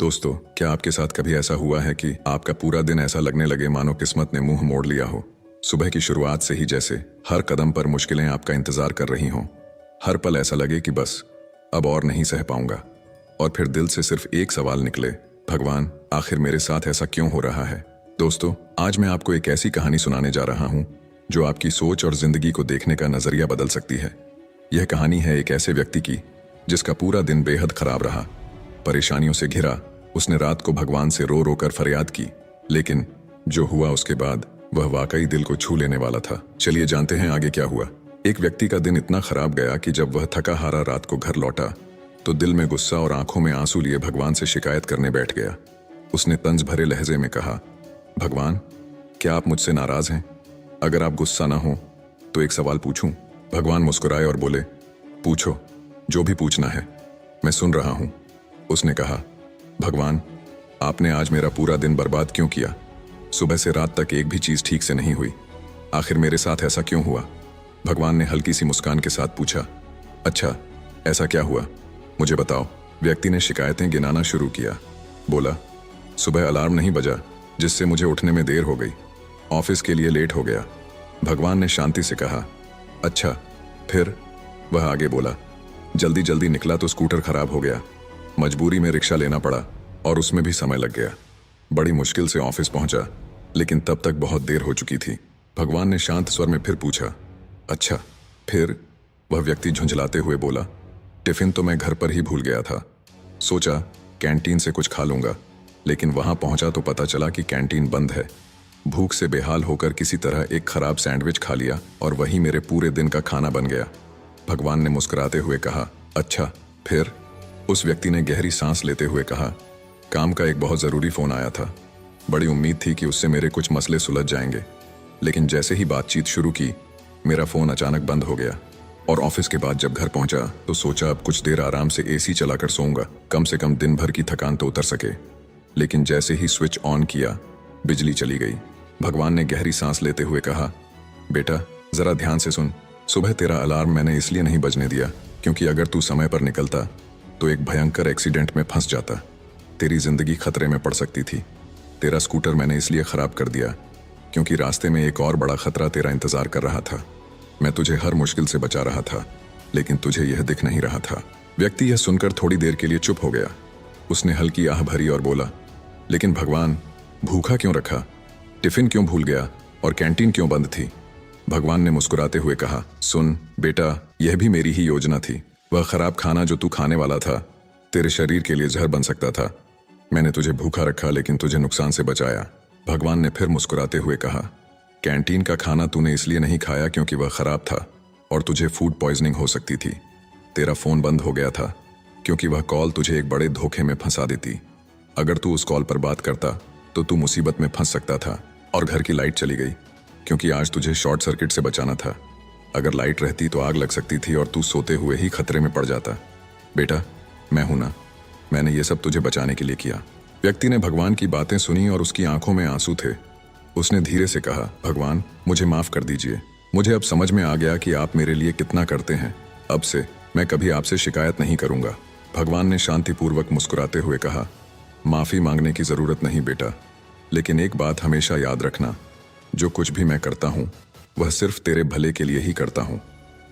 दोस्तों, क्या आपके साथ कभी ऐसा हुआ है कि आपका पूरा दिन ऐसा लगने लगे मानो किस्मत ने मुंह मोड़ लिया हो। सुबह की शुरुआत से ही जैसे हर कदम पर मुश्किलें आपका इंतजार कर रही हों। हर पल ऐसा लगे कि बस अब और नहीं सह पाऊंगा। और फिर दिल से सिर्फ एक सवाल निकले, भगवान आखिर मेरे साथ ऐसा क्यों हो रहा है। दोस्तों, आज मैं आपको एक ऐसी कहानी सुनाने जा रहा हूं जो आपकी सोच और जिंदगी को देखने का नजरिया बदल सकती है। यह कहानी है एक ऐसे व्यक्ति की जिसका पूरा दिन बेहद खराब रहा। परेशानियों से घिरा उसने रात को भगवान से रो रो कर फरियाद की, लेकिन जो हुआ उसके बाद वह वाकई दिल को छू लेने वाला था। चलिए जानते हैं आगे क्या हुआ। एक व्यक्ति का दिन इतना खराब गया कि जब वह थका हारा रात को घर लौटा तो दिल में गुस्सा और आंखों में आंसू लिए भगवान से शिकायत करने बैठ गया। उसने तंज भरे लहजे में कहा, भगवान क्या आप मुझसे नाराज हैं? अगर आप गुस्सा ना हो तो एक सवाल पूछूं? भगवान मुस्कुराए और बोले, पूछो, जो भी पूछना है, मैं सुन रहा हूं। उसने कहा, भगवान आपने आज मेरा पूरा दिन बर्बाद क्यों किया? सुबह से रात तक एक भी चीज ठीक से नहीं हुई। आखिर मेरे साथ ऐसा क्यों हुआ? भगवान ने हल्की सी मुस्कान के साथ पूछा, अच्छा ऐसा क्या हुआ, मुझे बताओ। व्यक्ति ने शिकायतें गिनाना शुरू किया। बोला, सुबह अलार्म नहीं बजा जिससे मुझे उठने में देर हो गई। ऑफिस के लिए लेट हो गया। भगवान ने शांति से कहा, अच्छा फिर? वह आगे बोला, जल्दी जल्दी निकला तो स्कूटर खराब हो गया। मजबूरी में रिक्शा लेना पड़ा और उसमें भी समय लग गया। बड़ी मुश्किल से ऑफिस पहुंचा, लेकिन तब तक बहुत देर हो चुकी थी। भगवान ने शांत स्वर में फिर पूछा, अच्छा फिर? वह व्यक्ति झुंझलाते हुए बोला, टिफिन तो मैं घर पर ही भूल गया था। सोचा कैंटीन से कुछ खा लूंगा, लेकिन वहां पहुंचा तो पता चला कि कैंटीन बंद है। भूख से बेहाल होकर किसी तरह एक खराब सैंडविच खा लिया और वही मेरे पूरे दिन का खाना बन गया। भगवान ने मुस्कुराते हुए कहा, अच्छा फिर? उस व्यक्ति ने गहरी सांस लेते हुए कहा, काम का एक बहुत ज़रूरी फ़ोन आया था। बड़ी उम्मीद थी कि उससे मेरे कुछ मसले सुलझ जाएंगे, लेकिन जैसे ही बातचीत शुरू की मेरा फ़ोन अचानक बंद हो गया। और ऑफिस के बाद जब घर पहुंचा तो सोचा अब कुछ देर आराम से एसी चलाकर सोऊंगा, कम से कम दिन भर की थकान तो उतर सके। लेकिन जैसे ही स्विच ऑन किया बिजली चली गई। भगवान ने गहरी सांस लेते हुए कहा, बेटा ज़रा ध्यान से सुन। सुबह तेरा अलार्म मैंने इसलिए नहीं बजने दिया क्योंकि अगर तू समय पर निकलता तो एक भयंकर एक्सीडेंट में फंस जाता। तेरी जिंदगी खतरे में पड़ सकती थी। तेरा स्कूटर मैंने इसलिए खराब कर दिया क्योंकि रास्ते में एक और बड़ा खतरा तेरा इंतजार कर रहा था। मैं तुझे हर मुश्किल से बचा रहा था, लेकिन तुझे यह दिख नहीं रहा था। व्यक्ति यह सुनकर थोड़ी देर के लिए चुप हो गया। उसने हल्की आह भरी और बोला, लेकिन भगवान भूखा क्यों रखा? टिफिन क्यों भूल गया? और कैंटीन क्यों बंद थी? भगवान ने मुस्कुराते हुए कहा, सुन बेटा, यह भी मेरी ही योजना थी। वह खराब खाना जो तू खाने वाला था तेरे शरीर के लिए जहर बन सकता था। मैंने तुझे भूखा रखा लेकिन तुझे नुकसान से बचाया। भगवान ने फिर मुस्कुराते हुए कहा, कैंटीन का खाना तूने इसलिए नहीं खाया क्योंकि वह खराब था और तुझे फूड पॉइजनिंग हो सकती थी। तेरा फोन बंद हो गया था क्योंकि वह कॉल तुझे एक बड़े धोखे में फंसा देती। अगर तू उस कॉल पर बात करता तो तू मुसीबत में फंस सकता था। और घर की लाइट चली गई क्योंकि आज तुझे शॉर्ट सर्किट से बचाना था। अगर लाइट रहती तो आग लग सकती थी और तू सोते हुए ही खतरे में पड़ जाता। बेटा मैं हूं ना, मैंने ये सब तुझे बचाने के लिए किया। व्यक्ति ने भगवान की बातें सुनी और उसकी आंखों में आंसू थे। उसने धीरे से कहा, भगवान मुझे माफ कर दीजिए। मुझे अब समझ में आ गया कि आप मेरे लिए कितना करते हैं। अब से मैं कभी आपसे शिकायत नहीं करूंगा। भगवान ने शांतिपूर्वक मुस्कुराते हुए कहा, माफी मांगने की जरूरत नहीं बेटा, लेकिन एक बात हमेशा याद रखना, जो कुछ भी मैं करता हूं वह सिर्फ तेरे भले के लिए ही करता हूं।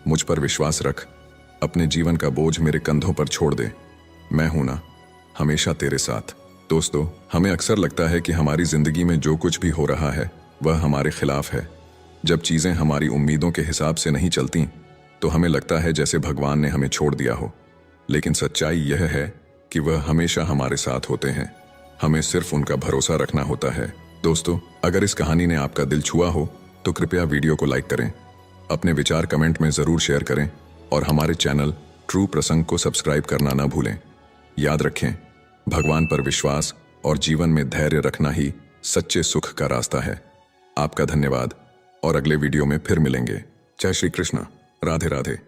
मुझ पर विश्वास रख। अपने जीवन का बोझ मेरे कंधों पर छोड़ दे। मैं हूं ना, हमेशा तेरे साथ। दोस्तों, हमें अक्सर लगता है कि हमारी जिंदगी में जो कुछ भी हो रहा है वह हमारे खिलाफ है। जब चीजें हमारी उम्मीदों के हिसाब से नहीं चलती तो हमें लगता है जैसे भगवान ने हमें छोड़ दिया हो, लेकिन सच्चाई यह है कि वह हमेशा हमारे साथ होते हैं। हमें सिर्फ उनका भरोसा रखना होता है। दोस्तों, अगर इस कहानी ने आपका दिल छुआ हो तो कृपया वीडियो को लाइक करें, अपने विचार कमेंट में ज़रूर शेयर करें और हमारे चैनल ट्रू प्रसंग को सब्सक्राइब करना ना भूलें। याद रखें, भगवान पर विश्वास और जीवन में धैर्य रखना ही सच्चे सुख का रास्ता है। आपका धन्यवाद और अगले वीडियो में फिर मिलेंगे। जय श्री कृष्ण। राधे राधे।